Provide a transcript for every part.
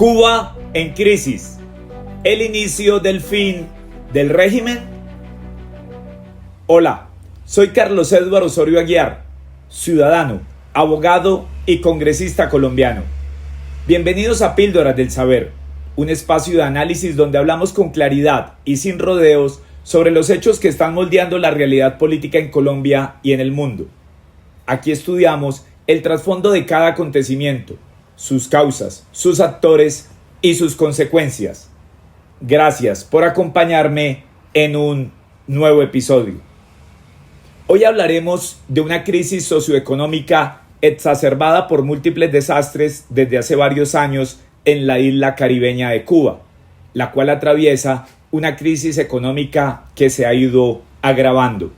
Cuba en crisis. ¿El inicio del fin del régimen? Hola, soy Carlos Eduardo Osorio Aguiar, ciudadano, abogado y congresista colombiano. Bienvenidos a Píldoras del Saber, un espacio de análisis donde hablamos con claridad y sin rodeos sobre los hechos que están moldeando la realidad política en Colombia y en el mundo. Aquí estudiamos el trasfondo de cada acontecimiento, sus causas, sus actores y sus consecuencias. Gracias por acompañarme en un nuevo episodio. Hoy hablaremos de una crisis socioeconómica exacerbada por múltiples desastres desde hace varios años en la isla caribeña de Cuba, la cual atraviesa una crisis económica que se ha ido agravando.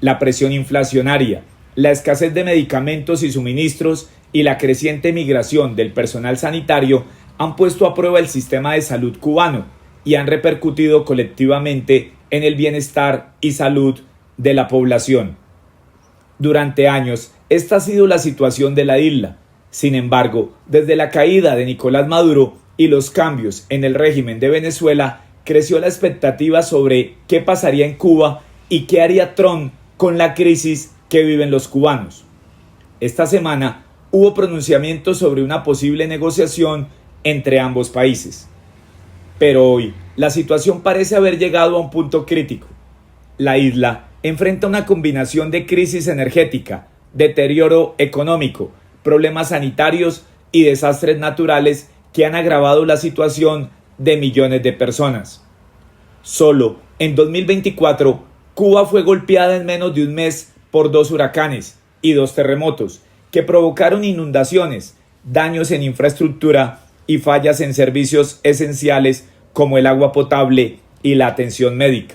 La presión inflacionaria, la escasez de medicamentos y suministros y la creciente migración del personal sanitario han puesto a prueba el sistema de salud cubano y han repercutido colectivamente en el bienestar y salud de la población. Durante años, esta ha sido la situación de la isla. Sin embargo, desde la caída de Nicolás Maduro y los cambios en el régimen de Venezuela, creció la expectativa sobre qué pasaría en Cuba y qué haría Trump con la crisis que viven los cubanos. Esta semana hubo pronunciamientos sobre una posible negociación entre ambos países. Pero hoy, la situación parece haber llegado a un punto crítico. La isla enfrenta una combinación de crisis energética, deterioro económico, problemas sanitarios y desastres naturales que han agravado la situación de millones de personas. Solo en 2024, Cuba fue golpeada en menos de un mes por 2 huracanes y 2 terremotos que provocaron inundaciones, daños en infraestructura y fallas en servicios esenciales como el agua potable y la atención médica.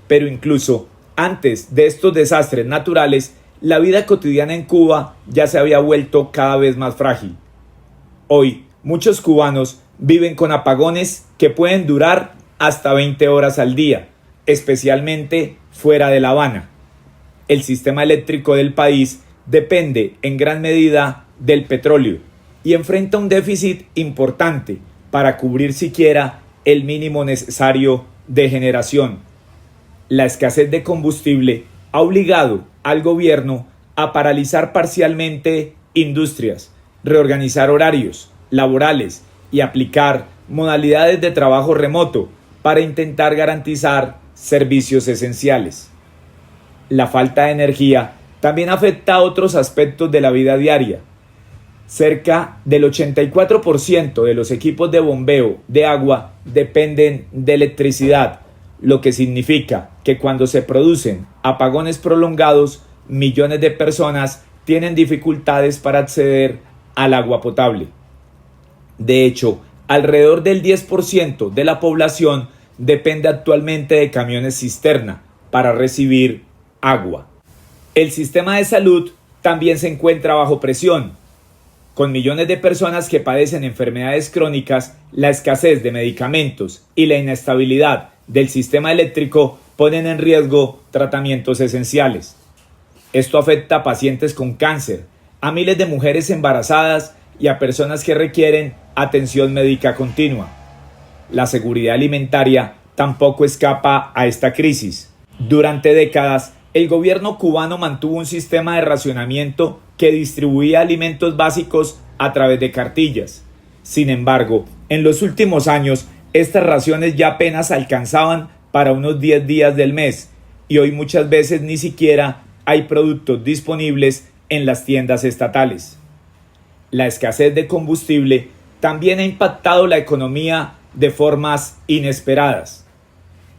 Pero incluso antes de estos desastres naturales, la vida cotidiana en Cuba ya se había vuelto cada vez más frágil. Hoy, muchos cubanos viven con apagones que pueden durar hasta 20 horas al día, especialmente fuera de La Habana. El sistema eléctrico del país depende en gran medida del petróleo y enfrenta un déficit importante para cubrir siquiera el mínimo necesario de generación. La escasez de combustible ha obligado al gobierno a paralizar parcialmente industrias, reorganizar horarios laborales y aplicar modalidades de trabajo remoto para intentar garantizar servicios esenciales. La falta de energía también afecta a otros aspectos de la vida diaria. Cerca del 84% de los equipos de bombeo de agua dependen de electricidad, lo que significa que cuando se producen apagones prolongados, millones de personas tienen dificultades para acceder al agua potable. De hecho, alrededor del 10% de la población depende actualmente de camiones cisterna para recibir agua. El sistema de salud también se encuentra bajo presión. Con millones de personas que padecen enfermedades crónicas, la escasez de medicamentos y la inestabilidad del sistema eléctrico ponen en riesgo tratamientos esenciales. Esto afecta a pacientes con cáncer, a miles de mujeres embarazadas y a personas que requieren atención médica continua. La seguridad alimentaria tampoco escapa a esta crisis. Durante décadas, el gobierno cubano mantuvo un sistema de racionamiento que distribuía alimentos básicos a través de cartillas. Sin embargo, en los últimos años, estas raciones ya apenas alcanzaban para unos 10 días del mes y hoy muchas veces ni siquiera hay productos disponibles en las tiendas estatales. La escasez de combustible también ha impactado la economía de formas inesperadas.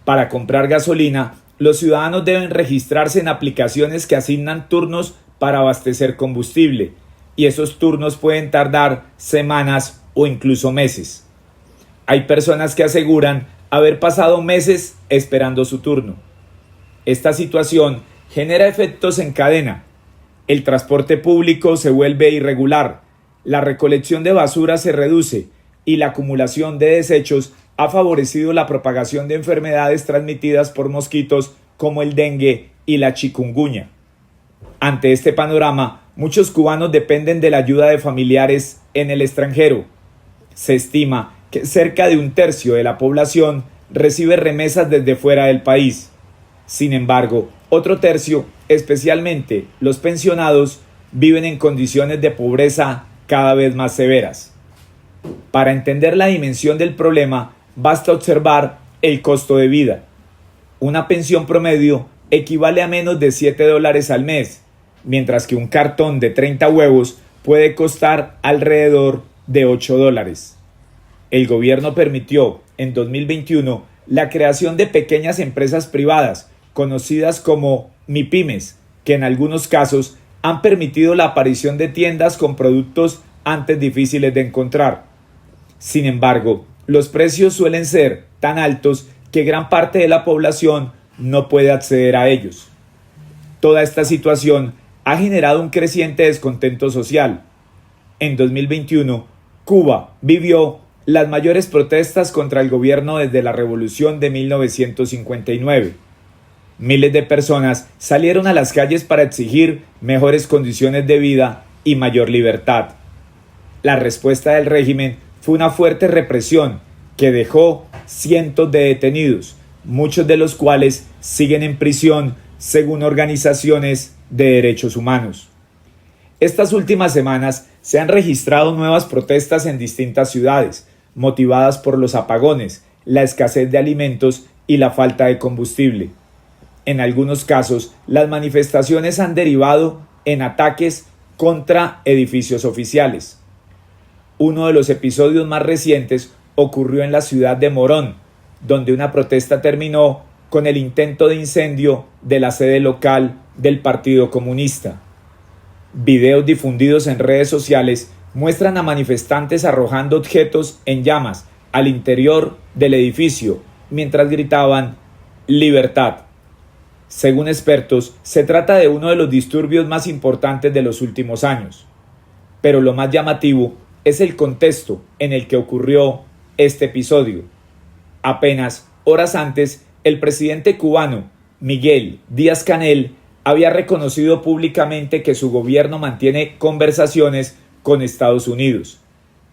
Para comprar gasolina, los ciudadanos deben registrarse en aplicaciones que asignan turnos para abastecer combustible, y esos turnos pueden tardar semanas o incluso meses. Hay personas que aseguran haber pasado meses esperando su turno. Esta situación genera efectos en cadena. El transporte público se vuelve irregular, la recolección de basura se reduce y la acumulación de desechos ha favorecido la propagación de enfermedades transmitidas por mosquitos como el dengue y la chikungunya. Ante este panorama, muchos cubanos dependen de la ayuda de familiares en el extranjero. Se estima que cerca de un tercio de la población recibe remesas desde fuera del país. Sin embargo, otro tercio, especialmente los pensionados, viven en condiciones de pobreza cada vez más severas. Para entender la dimensión del problema, basta observar el costo de vida. Una pensión promedio equivale a menos de $7 al mes, mientras que un cartón de 30 huevos puede costar alrededor de $8. El gobierno permitió en 2021 la creación de pequeñas empresas privadas, conocidas como MIPYMES, que en algunos casos han permitido la aparición de tiendas con productos antes difíciles de encontrar. Sin embargo, los precios suelen ser tan altos que gran parte de la población no puede acceder a ellos. Toda esta situación ha generado un creciente descontento social. En 2021, Cuba vivió las mayores protestas contra el gobierno desde la Revolución de 1959. Miles de personas salieron a las calles para exigir mejores condiciones de vida y mayor libertad. La respuesta del régimen fue una fuerte represión que dejó cientos de detenidos, muchos de los cuales siguen en prisión según organizaciones de derechos humanos. Estas últimas semanas se han registrado nuevas protestas en distintas ciudades, motivadas por los apagones, la escasez de alimentos y la falta de combustible. En algunos casos, las manifestaciones han derivado en ataques contra edificios oficiales. Uno de los episodios más recientes ocurrió en la ciudad de Morón, donde una protesta terminó con el intento de incendio de la sede local del Partido Comunista. Videos difundidos en redes sociales muestran a manifestantes arrojando objetos en llamas al interior del edificio mientras gritaban «Libertad». Según expertos, se trata de uno de los disturbios más importantes de los últimos años. Pero lo más llamativo es el contexto en el que ocurrió este episodio. Apenas horas antes, el presidente cubano, Miguel Díaz-Canel, había reconocido públicamente que su gobierno mantiene conversaciones con Estados Unidos.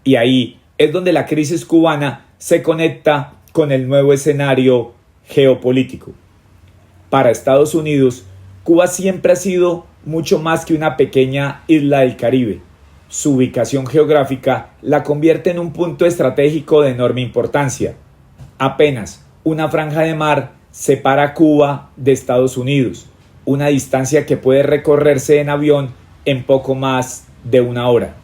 Y ahí es donde la crisis cubana se conecta con el nuevo escenario geopolítico. Para Estados Unidos, Cuba siempre ha sido mucho más que una pequeña isla del Caribe. Su ubicación geográfica la convierte en un punto estratégico de enorme importancia. Apenas una franja de mar separa a Cuba de Estados Unidos, una distancia que puede recorrerse en avión en poco más de una hora.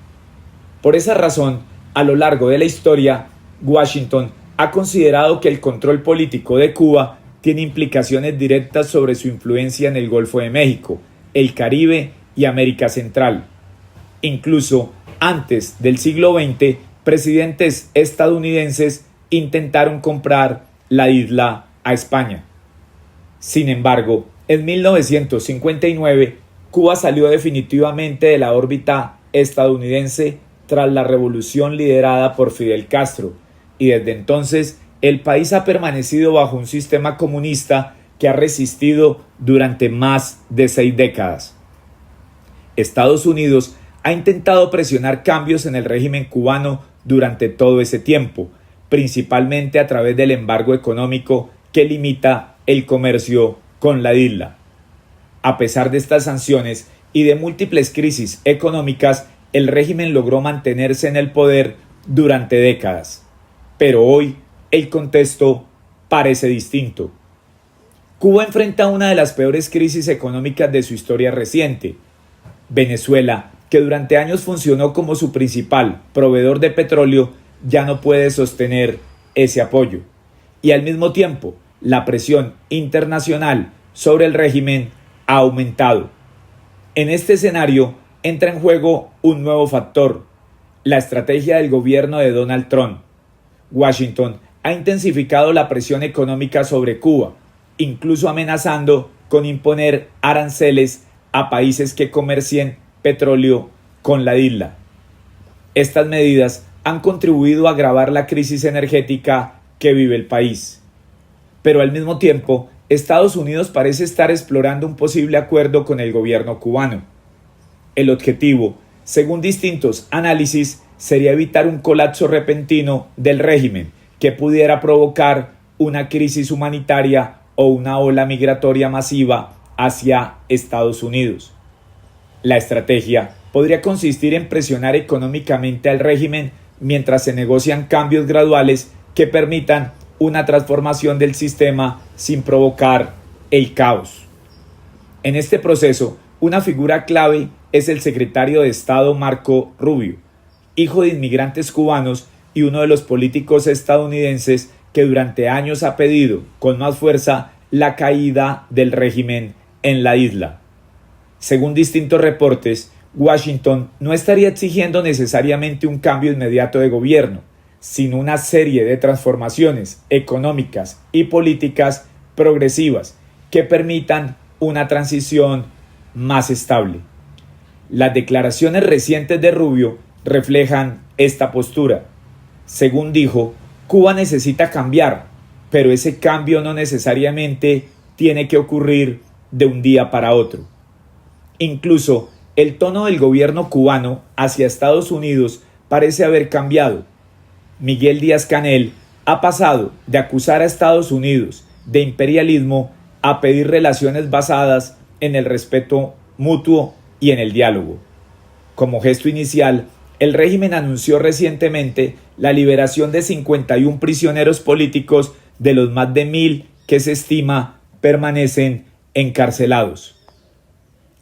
Por esa razón, a lo largo de la historia, Washington ha considerado que el control político de Cuba tiene implicaciones directas sobre su influencia en el Golfo de México, el Caribe y América Central. Incluso antes del siglo XX, presidentes estadounidenses intentaron comprar la isla a España. Sin embargo, en 1959, Cuba salió definitivamente de la órbita estadounidense tras la revolución liderada por Fidel Castro, y desde entonces el país ha permanecido bajo un sistema comunista que ha resistido durante más de 6 décadas. Estados Unidos ha intentado presionar cambios en el régimen cubano durante todo ese tiempo, principalmente a través del embargo económico que limita el comercio con la isla. A pesar de estas sanciones y de múltiples crisis económicas, el régimen logró mantenerse en el poder durante décadas. Pero hoy, el contexto parece distinto. Cuba enfrenta una de las peores crisis económicas de su historia reciente. Venezuela, que durante años funcionó como su principal proveedor de petróleo, ya no puede sostener ese apoyo. Y al mismo tiempo, la presión internacional sobre el régimen ha aumentado. En este escenario entra en juego un nuevo factor: la estrategia del gobierno de Donald Trump. Washington ha intensificado la presión económica sobre Cuba, incluso amenazando con imponer aranceles a países que comercien petróleo con la isla. Estas medidas han contribuido a agravar la crisis energética que vive el país. Pero al mismo tiempo, Estados Unidos parece estar explorando un posible acuerdo con el gobierno cubano. El objetivo, según distintos análisis, sería evitar un colapso repentino del régimen que pudiera provocar una crisis humanitaria o una ola migratoria masiva hacia Estados Unidos. La estrategia podría consistir en presionar económicamente al régimen mientras se negocian cambios graduales que permitan una transformación del sistema sin provocar el caos. En este proceso, una figura clave es el secretario de Estado Marco Rubio, hijo de inmigrantes cubanos y uno de los políticos estadounidenses que durante años ha pedido con más fuerza la caída del régimen en la isla. Según distintos reportes, Washington no estaría exigiendo necesariamente un cambio inmediato de gobierno, sino una serie de transformaciones económicas y políticas progresivas que permitan una transición más estable. Las declaraciones recientes de Rubio reflejan esta postura. Según dijo, Cuba necesita cambiar, pero ese cambio no necesariamente tiene que ocurrir de un día para otro. Incluso el tono del gobierno cubano hacia Estados Unidos parece haber cambiado. Miguel Díaz-Canel ha pasado de acusar a Estados Unidos de imperialismo a pedir relaciones basadas en el respeto mutuo y en el diálogo. Como gesto inicial, el régimen anunció recientemente la liberación de 51 prisioneros políticos de los más de 1.000 que se estima permanecen encarcelados.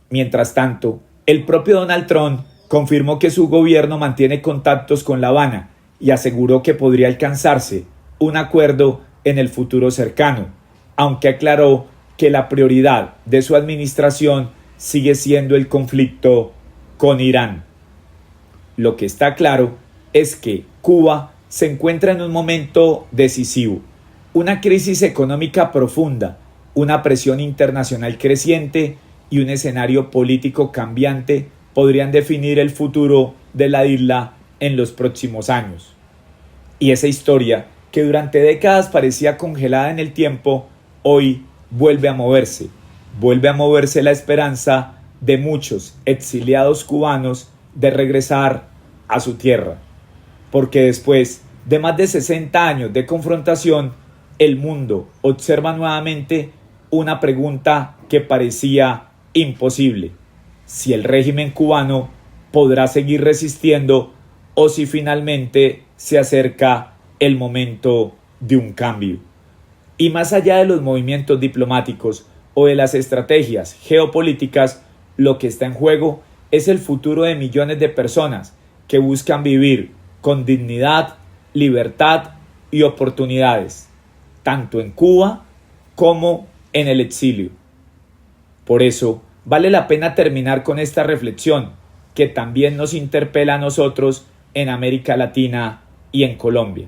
Mientras tanto, el propio Donald Trump confirmó que su gobierno mantiene contactos con La Habana y aseguró que podría alcanzarse un acuerdo en el futuro cercano, aunque aclaró que la prioridad de su administración sigue siendo el conflicto con Irán. Lo que está claro es que Cuba se encuentra en un momento decisivo. Una crisis económica profunda, una presión internacional creciente y un escenario político cambiante podrían definir el futuro de la isla en los próximos años. Y esa historia, que durante décadas parecía congelada en el tiempo, hoy vuelve a moverse la esperanza de muchos exiliados cubanos de regresar a su tierra. Porque después de más de 60 años de confrontación, el mundo observa nuevamente una pregunta que parecía imposible: si el régimen cubano podrá seguir resistiendo o si finalmente se acerca el momento de un cambio. Y más allá de los movimientos diplomáticos o de las estrategias geopolíticas, lo que está en juego es el futuro de millones de personas que buscan vivir con dignidad, libertad y oportunidades, tanto en Cuba como en el exilio. Por eso, vale la pena terminar con esta reflexión, que también nos interpela a nosotros en América Latina y en Colombia.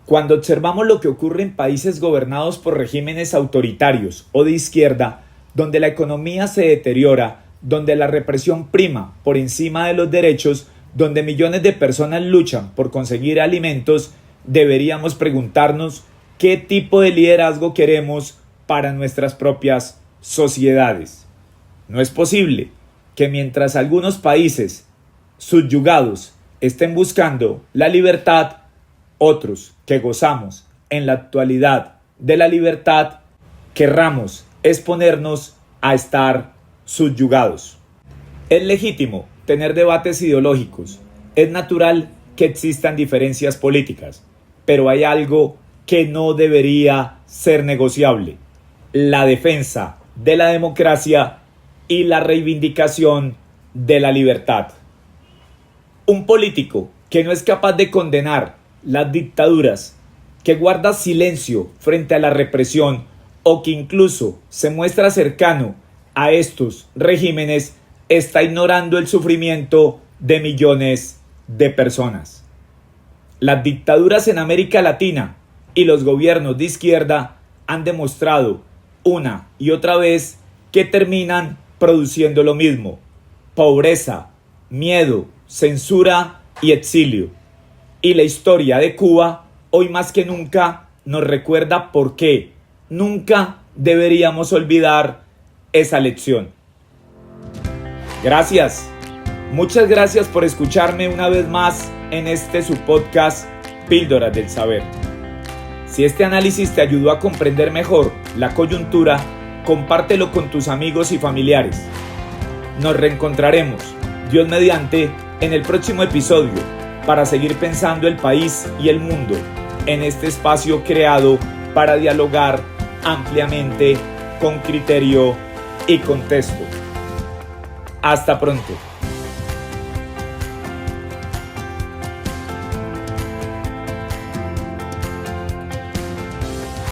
Cuando observamos lo que ocurre en países gobernados por regímenes autoritarios o de izquierda, donde la economía se deteriora, donde la represión prima por encima de los derechos, donde millones de personas luchan por conseguir alimentos, deberíamos preguntarnos qué tipo de liderazgo queremos para nuestras propias sociedades. No es posible que mientras algunos países subyugados estén buscando la libertad, otros que gozamos en la actualidad de la libertad, querramos exponernos a estar subyugados. Es legítimo tener debates ideológicos, es natural que existan diferencias políticas, pero hay algo que no debería ser negociable: la defensa de la democracia y la reivindicación de la libertad. Un político que no es capaz de condenar las dictaduras, que guarda silencio frente a la represión o que incluso se muestra cercano a estos regímenes, está ignorando el sufrimiento de millones de personas. Las dictaduras en América Latina y los gobiernos de izquierda han demostrado una y otra vez que terminan produciendo lo mismo: pobreza, miedo, censura y exilio. Y la historia de Cuba, hoy más que nunca, nos recuerda por qué nunca deberíamos olvidar esa lección. Gracias. Muchas gracias por escucharme una vez más en este su podcast Píldoras del Saber. Si este análisis te ayudó a comprender mejor la coyuntura, compártelo con tus amigos y familiares. Nos reencontraremos, Dios mediante, en el próximo episodio para seguir pensando el país y el mundo en este espacio creado para dialogar ampliamente, con criterio y contexto. Hasta pronto.